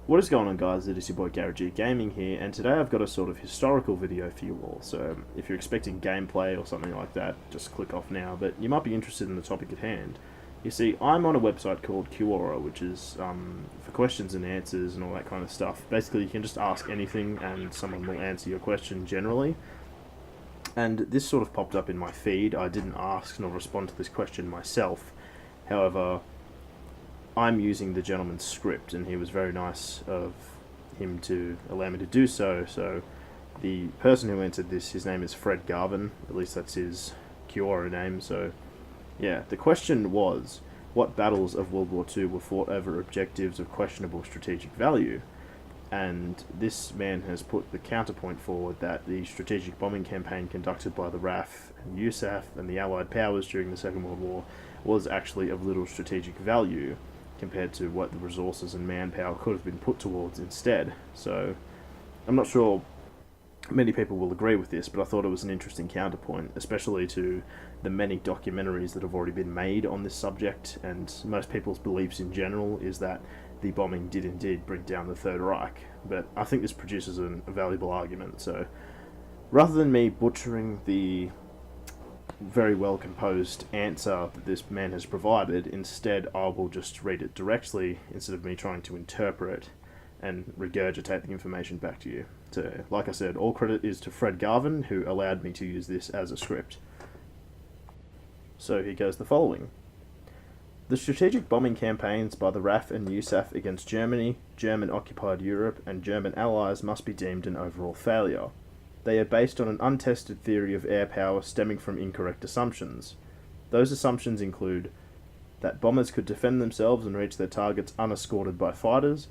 What is going on, guys? It is your boy Gary G Gaming here, and today I've got a sort of historical video for you all. So if you're expecting gameplay or something like that, just click off now, but you might be interested in the topic at hand. You see, I'm on a website called Quora, which is for questions and answers and all that kind of stuff. Basically, you can just ask anything and someone will answer your question generally. And this sort of popped up in my feed. I didn't ask nor respond to this question myself. However, I'm using the gentleman's script, and he was very nice of him to allow me to do so. So the person who entered this, his name is Fred Garvin, at least that's his Quora name. So yeah, the question was, what battles of World War II were fought over objectives of questionable strategic value? And this man has put the counterpoint forward that the strategic bombing campaign conducted by the RAF and USAF and the Allied powers during the Second World War was actually of little strategic value compared to what the resources and manpower could have been put towards instead. So I'm not sure many people will agree with this, but I thought it was an interesting counterpoint, especially to the many documentaries that have already been made on this subject, and most people's beliefs in general is that the bombing did indeed bring down the Third Reich. But I think this produces a valuable argument. So rather than me butchering the very well composed answer that this man has provided, instead I will just read it directly instead of me trying to interpret and regurgitate the information back to you. So, like I said, all credit is to Fred Garvin, who allowed me to use this as a script. So here goes the following. The strategic bombing campaigns by the RAF and USAF against Germany, German-occupied Europe, and German allies must be deemed an overall failure. They are based on an untested theory of air power stemming from incorrect assumptions. Those assumptions include that bombers could defend themselves and reach their targets unescorted by fighters,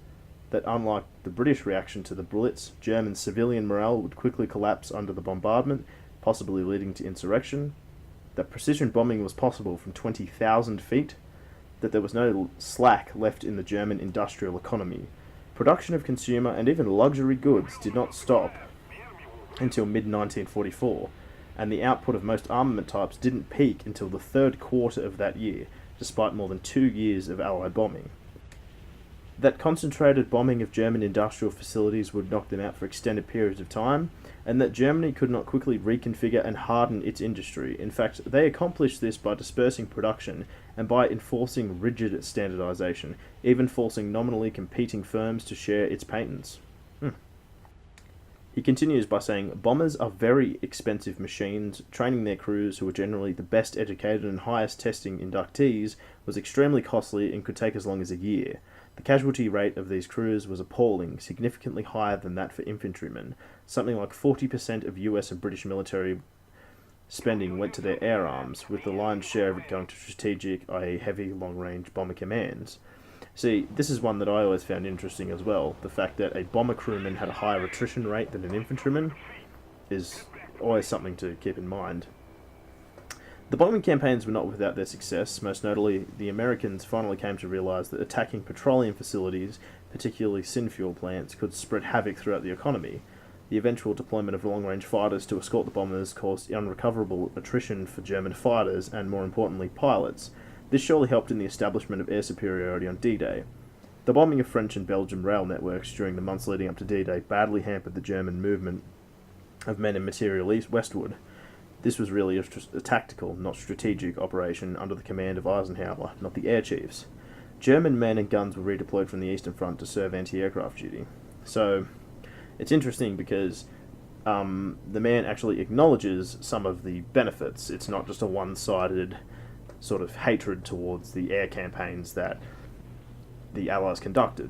that unlike the British reaction to the Blitz, German civilian morale would quickly collapse under the bombardment, possibly leading to insurrection, that precision bombing was possible from 20,000 feet, that there was no slack left in the German industrial economy. Production of consumer and even luxury goods did not stop until mid-1944, and the output of most armament types didn't peak until the third quarter of that year, despite more than 2 years of Allied bombing. That concentrated bombing of German industrial facilities would knock them out for extended periods of time, and that Germany could not quickly reconfigure and harden its industry. In fact, they accomplished this by dispersing production and by enforcing rigid standardization, even forcing nominally competing firms to share its patents. He continues by saying, bombers are very expensive machines. Training their crews, who are generally the best educated and highest testing inductees, was extremely costly and could take as long as a year. The casualty rate of these crews was appalling, significantly higher than that for infantrymen. Something like 40% of US and British military spending went to their air arms, with the lion's share of it going to strategic, i.e. heavy, long-range bomber commands. See, this is one that I always found interesting as well. The fact that a bomber crewman had a higher attrition rate than an infantryman is always something to keep in mind. The bombing campaigns were not without their success. Most notably, the Americans finally came to realize that attacking petroleum facilities, particularly synfuel plants, could spread havoc throughout the economy. The eventual deployment of long-range fighters to escort the bombers caused unrecoverable attrition for German fighters and, more importantly, pilots. This surely helped in the establishment of air superiority on D-Day. The bombing of French and Belgian rail networks during the months leading up to D-Day badly hampered the German movement of men and material westward. This was really a tactical, not strategic operation under the command of Eisenhower, not the air chiefs. German men and guns were redeployed from the Eastern Front to serve anti-aircraft duty. So, it's interesting because the man actually acknowledges some of the benefits. It's not just a one-sided sort of hatred towards the air campaigns that the Allies conducted.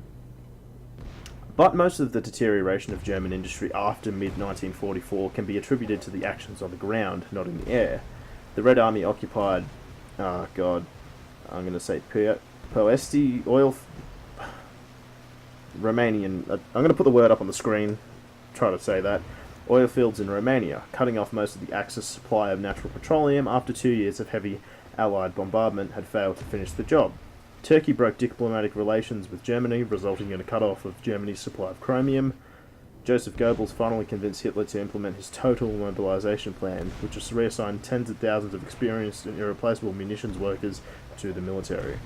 But most of the deterioration of German industry after mid-1944 can be attributed to the actions on the ground, not in the air. The Red Army occupied, Poesti oil... Romanian... I'm going to put the word up on the screen, try to say that. Oil fields in Romania, cutting off most of the Axis supply of natural petroleum after 2 years of heavy Allied bombardment had failed to finish the job. Turkey broke diplomatic relations with Germany, resulting in a cut-off of Germany's supply of chromium. Joseph Goebbels finally convinced Hitler to implement his total mobilization plan, which was reassigned tens of thousands of experienced and irreplaceable munitions workers to the military.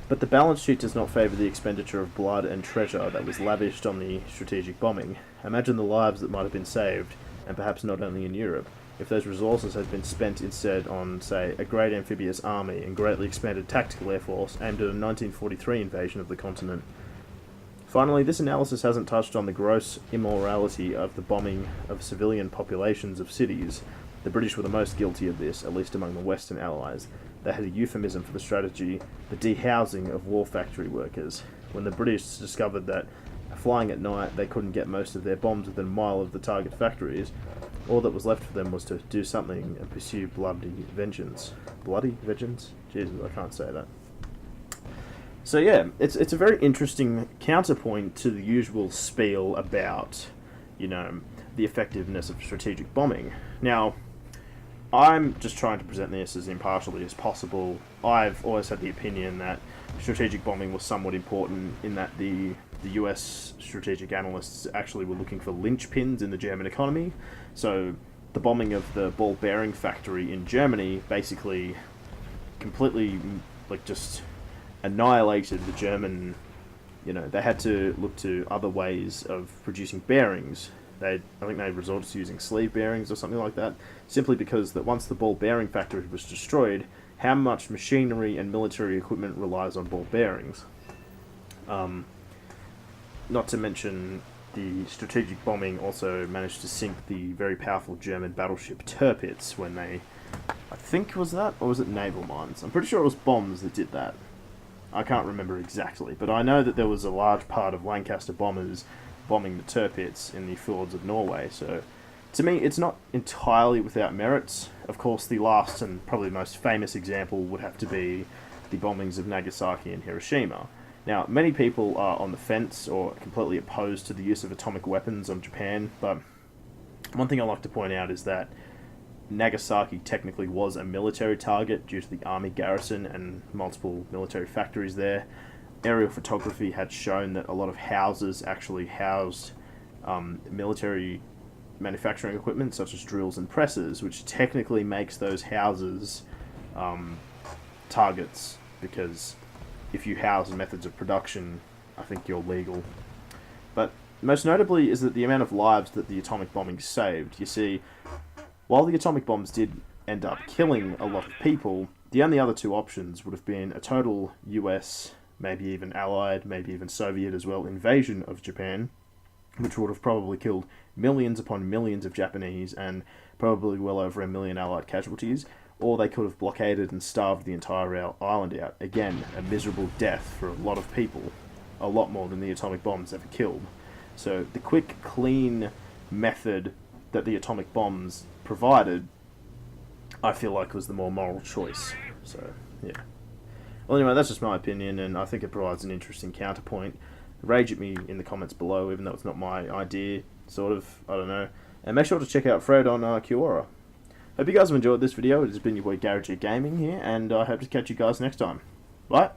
But the balance sheet does not favour the expenditure of blood and treasure that was lavished on the strategic bombing. Imagine the lives that might have been saved, and perhaps not only in Europe, if those resources had been spent instead on, say, a great amphibious army and greatly expanded tactical air force aimed at a 1943 invasion of the continent. Finally, this analysis hasn't touched on the gross immorality of the bombing of civilian populations of cities. The British were the most guilty of this, at least among the Western Allies. They had a euphemism for the strategy, the dehousing of war factory workers. When the British discovered that flying at night they couldn't get most of their bombs within a mile of the target factories, all that was left for them was to do something and pursue bloody vengeance. Bloody vengeance? Jesus, I can't say that. So yeah, it's a very interesting counterpoint to the usual spiel about, the effectiveness of strategic bombing. Now, I'm just trying to present this as impartially as possible. I've always had the opinion that strategic bombing was somewhat important in that the US strategic analysts actually were looking for linchpins in the German economy. So the bombing of the ball bearing factory in Germany basically completely just annihilated the German. They had to look to other ways of producing bearings. I think they resorted to using sleeve bearings or something like that, simply because that once the ball bearing factory was destroyed, how much machinery and military equipment relies on ball bearings? Not to mention, the strategic bombing also managed to sink the very powerful German battleship Tirpitz when they, I think was that, or was it naval mines? I'm pretty sure it was bombs that did that. I can't remember exactly, but I know that there was a large part of Lancaster bombers bombing the Tirpitz in the fjords of Norway, so to me it's not entirely without merits. Of course, the last and probably most famous example would have to be the bombings of Nagasaki and Hiroshima. Now, many people are on the fence or completely opposed to the use of atomic weapons on Japan, but one thing I like to point out is that Nagasaki technically was a military target due to the army garrison and multiple military factories there. Aerial photography had shown that a lot of houses actually housed military manufacturing equipment, such as drills and presses, which technically makes those houses targets, because if you house methods of production, I think you're legal. But most notably is that the amount of lives that the atomic bombing saved. You see, while the atomic bombs did end up killing a lot of people, the only other two options would have been a total US, maybe even Allied, maybe even Soviet as well, invasion of Japan, which would have probably killed millions upon millions of Japanese and probably well over 1 million Allied casualties, or they could have blockaded and starved the entire island out. Again, a miserable death for a lot of people, a lot more than the atomic bombs ever killed. So the quick, clean method that the atomic bombs provided, I feel like was the more moral choice. So, yeah. Well, anyway, that's just my opinion, and I think it provides an interesting counterpoint. Rage at me in the comments below, even though it's not my idea, sort of, I don't know. And make sure to check out Fred on Quora. Hope you guys have enjoyed this video. It has been your boy Garage Gaming here, and I hope to catch you guys next time. Bye!